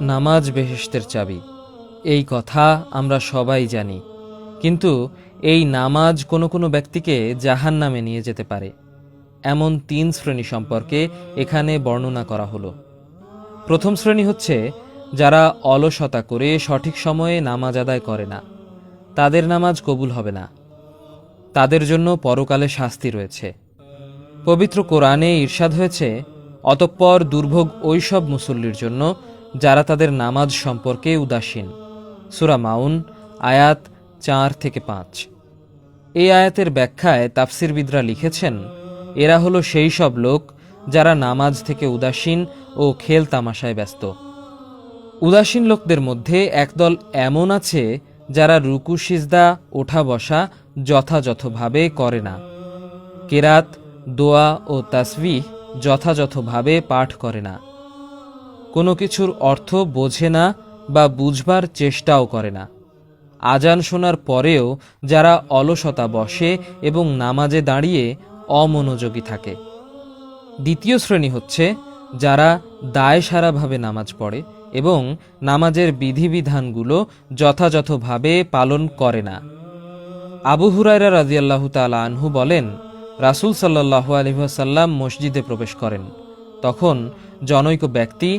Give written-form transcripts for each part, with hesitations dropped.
নামাজ বেহেশতের চাবি, এই কথা আমরা সবাই জানি। কিন্তু এই নামাজ কোনো কোনো ব্যক্তিকে জাহান্নামে নিয়ে যেতে পারে। এমন 3 শ্রেণী সম্পর্কে এখানে বর্ণনা করা হলো। প্রথম শ্রেণী হচ্ছে যারা অলসতা করে সঠিক সময়ে নামাজ আদায় করে না, তাদের নামাজ কবুল হবে না। তাদের জন্য পরকালে শাস্তি রয়েছে। পবিত্র কোরআনে ইরশাদ হয়েছে, অতঃপর দুর্ভোগ ওই সব মুসল্লির জন্য যারা তাদের নামাজ সম্পর্কে উদাসীন। সূরা মাউন আয়াত 4-5। এই আয়াতের ব্যাখ্যায় তাফসিরবিদরা লিখেছেন, এরা হলো সেই সব লোক যারা নামাজ থেকে উদাসীন ও খেল তামাশায় ব্যস্ত। উদাসীন লোকদের মধ্যে একদল এমন আছে যারা রুকু সিজদা ওঠা বসা যথাযথভাবে করে না, কেরাত দোয়া ও তাসবিহ যথাযথভাবে পাঠ করে না, কোনো কিছুর অর্থ বোঝে না বা বুঝবার চেষ্টাও করে না। আজান শোনার পরেও যারা অলসতা বসে এবং নামাজে দাঁড়িয়ে অমনোযোগী থাকে। দ্বিতীয় শ্রেণী হচ্ছে যারা দায়সারাভাবে নামাজ পড়ে এবং নামাজের বিধিবিধানগুলো যথাযথভাবে পালন করে না। আবু হুরায়রা রাদিয়াল্লাহু তাআলা আনহু বলেন, রাসূল সাল্লাল্লাহু আলাইহি ওয়াসাল্লাম মসজিদে প্রবেশ করেন। তখন জনৈক ব্যক্তি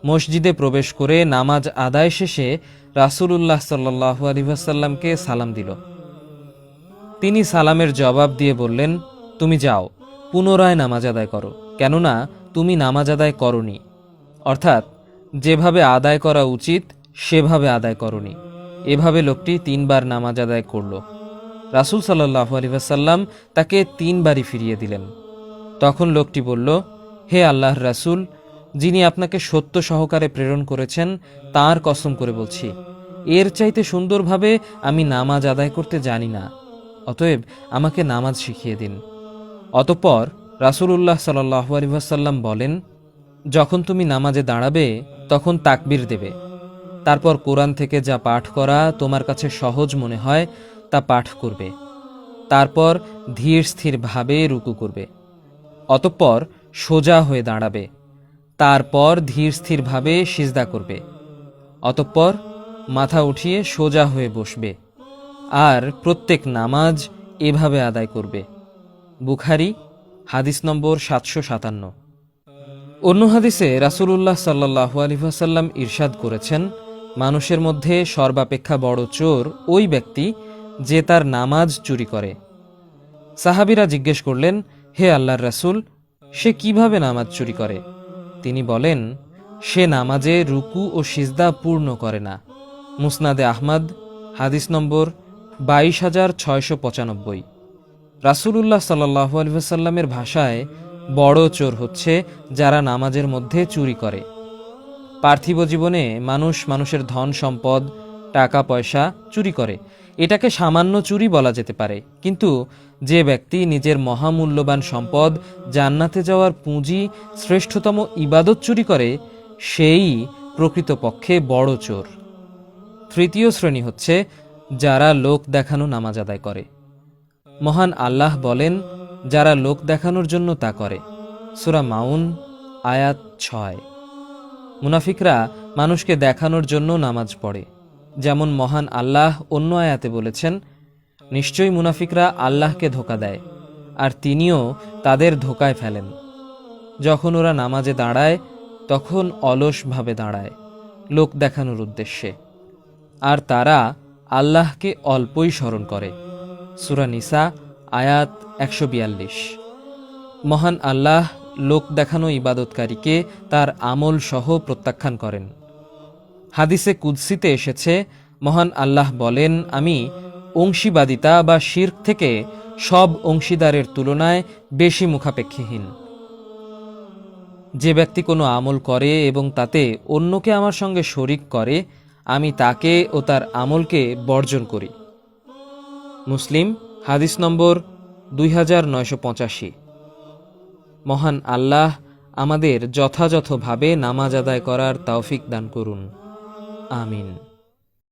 মসজিদে প্রবেশ করে নামাজ আদায় শেষে রাসূলুল্লাহ সাল্লাল্লাহু আলাইহি ওয়াসাল্লামকে সালাম দিল। তিনি সালামের জবাব দিয়ে বললেন, তুমি যাও, পুনরায় নামাজ আদায় করো, কেননা তুমি নামাজ আদায় করনি। অর্থাৎ যেভাবে আদায় করা উচিত সেভাবে আদায় করনি। এভাবে লোকটি 3 বার নামাজ আদায় করল। রাসূল সাল্লাল্লাহু আলাইহি ওয়াসাল্লাম তাকে 3 বারই ফিরিয়ে দিলেন। তখন লোকটি বলল, হে আল্লাহর রাসূল, যিনি আপনাকে সত্য সহকারে প্রেরণ করেছেন তাঁর কসম করে বলছি, এর চাইতে সুন্দরভাবে আমি নামাজ আদায় করতে জানি না। অতএব আমাকে নামাজ শিখিয়ে দিন। অতঃপর রাসূলুল্লাহ সাল্লাল্লাহু আলাইহি ওয়াসাল্লাম বলেন, যখন তুমি নামাজে দাঁড়াবে তখন তাকবীর দেবে। তারপর কোরআন থেকে যা পাঠ করা তোমার কাছে সহজ মনে হয় তা পাঠ করবে। তারপর ধীর স্থিরভাবে রুকু করবে। অতঃপর সোজা হয়ে দাঁড়াবে। তারপর ধীর স্থিরভাবে সিজদা করবে। অতঃপর মাথা উঠিয়ে সোজা হয়ে বসবে। আর প্রত্যেক নামাজ এভাবে আদায় করবে। বুখারী হাদিস নম্বর 757। অন্য হাদিসে রাসূলুল্লাহ সাল্লাল্লাহু আলাইহি ওয়াসাল্লাম ইরশাদ করেছেন, মানুষের মধ্যে সর্বাপেক্ষা বড় চোর ওই ব্যক্তি যে তার নামাজ চুরি করে। সাহাবীরা জিজ্ঞেস করলেন, হে আল্লাহর রাসূল, সে কিভাবে নামাজ চুরি করে? তিনি বলেন, সে নামাজে রুকু ও সিজদা পূর্ণ করে না। মুসনাদে আহমদ হাদিস নম্বর 22695। রাসূলুল্লাহ সাল্লাল্লাহু আলাইহি ওয়াসাল্লামের ভাষায় বড় চোর হচ্ছে যারা নামাজের মধ্যে চুরি করে। পার্থিব জীবনে মানুষ মানুষের ধন সম্পদ টাকা পয়সা চুরি করে, এটাকে সামান্য চুরি বলা যেতে পারে। কিন্তু যে ব্যক্তি নিজের মহামূল্যবান সম্পদ জান্নাতে যাওয়ার পুঁজি শ্রেষ্ঠতম ইবাদত চুরি করে, সেই প্রকৃতপক্ষে বড় চোর। তৃতীয় শ্রেণী হচ্ছে যারা লোক দেখানো নামাজ আদায় করে। মহান আল্লাহ বলেন, যারা লোক দেখানোর জন্য তা করে। সূরা মাউন আয়াত 6। মুনাফিকরা মানুষকে দেখানোর জন্য নামাজ পড়ে। যেমন মহান আল্লাহ অন্য আয়াতে বলেছেন, নিশ্চয়ই মুনাফিকরা আল্লাহকে ধোঁকা দেয় আর তিনিও তাদের ধোঁকায় ফেলেন। যখন ওরা নামাজে দাঁড়ায় তখন অলসভাবে দাঁড়ায় লোক দেখানোর উদ্দেশ্যে, আর তারা আল্লাহকে অল্পই স্মরণ করে। সূরা নিসা আয়াত 142। মহান আল্লাহ লোক দেখানো ইবাদতকারীকে তার আমল সহ প্রত্যাখ্যান করেন। হাদিসে কুদসিতে এসেছে, মহান আল্লাহ বলেন, আমি অংশীবাদিতা বা শিরক থেকে সব অংশীদারের তুলনায় বেশি মুখাপেক্ষীহীন। যে ব্যক্তি কোনো আমল করে এবং তাতে অন্যকে আমার সঙ্গে শরিক করে, আমি তাকে ও তার আমলকে বর্জন করি। মুসলিম হাদিস নম্বর 2985। মহান আল্লাহ আমাদের যথাযথভাবে নামাজ আদায় করার তৌফিক দান করুন। আমিন।